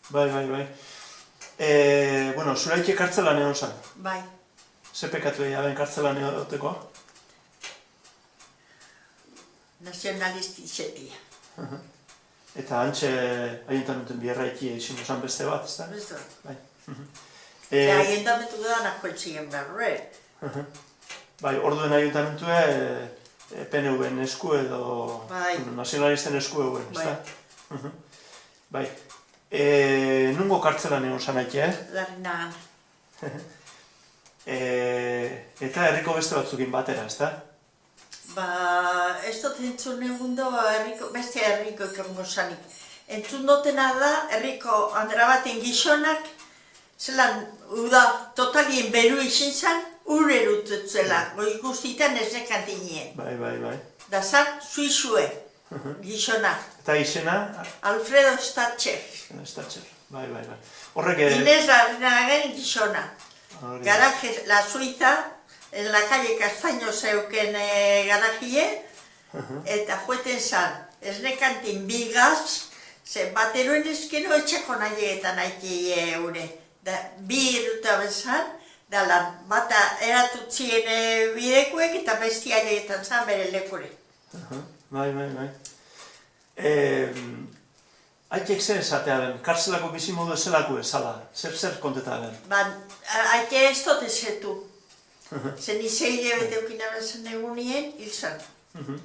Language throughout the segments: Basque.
Bai. Bueno, zuraike kartzelan egon zen. Bai. Ze pekatu egin kartzelan egoteko? Nazionalisti zetia. Eta hantxe aientamenten bierraiki izin zen beste bat, ez da? Beste Bai. Eta aientamentu danak koltzien berre. Bai, orduen aientamentue PNV-en esku edo nazionalisten esku eguen, ez da? Bai. Nungo kartzelan egon zen aike, Larrinagan. Eta herriko beste batzukin batera, ez da? Ez dut entzun egundo beste herriko ikango zanik. Entzun dutena da, herriko handera baten gizonak, zelan, uda, totalien beru izin zen, urerutzuela, goi guztietan ez nekantinien. Bai. Da zan, suizue, gizonak. Eta izena? Alfredo Statcher. Statcher, bai. Horrek... Inés Larrinagan gizona. Garaje, la Suiza, en la calle Castaño zeuken garajie, eta jueten zan, ez nekantin bigaz, ze bateroen ezkero etxako nahietan haiti eure. Bi iruta bezan, da lan, bata eratutzien bidekuek eta bestia legetan zan bere lekure. Bai. Aitek zer esatea ben, kartzelako bizimodu ezelako ezala, zer konteta ben? Aite ez dut ezetu. Zen izeile bete ukina bezan egunien, hil zan.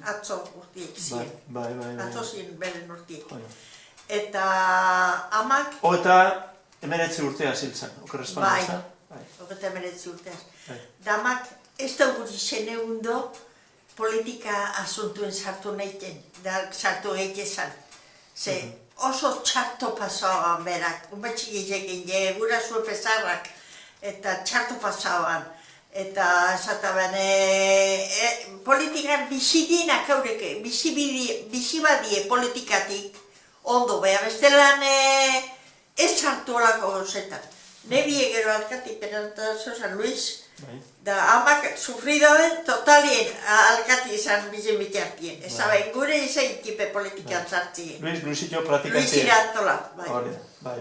Atzo urtiek ziren. Bai. Atzo ziren beren urtiek. Eta amak... Eta emeretzi urtea zil zan, okerrezpan ez da? Bai, eta emeretzi urtea. Damak ez da guri zen egundo politika asuntuen sartu nahiten, da sartu egitezan. Ze oso txarto pasaban berak, unbatxik egin gura zuen pesarrak, eta txarto pasaban. Eta esataben, politikan bizidinak haureke, bizibadie politikatik ondo, beha bestelan ez sartu olako gozetan. Nebie gero alkati Peraltazo San Luis, da amak sufridoen totalien alkati izan bizen bitartien. Ez saben, gure izan ikipe politikan sartzien. Luis Luisito pratikantien. Luis Iratola, bai. Bai.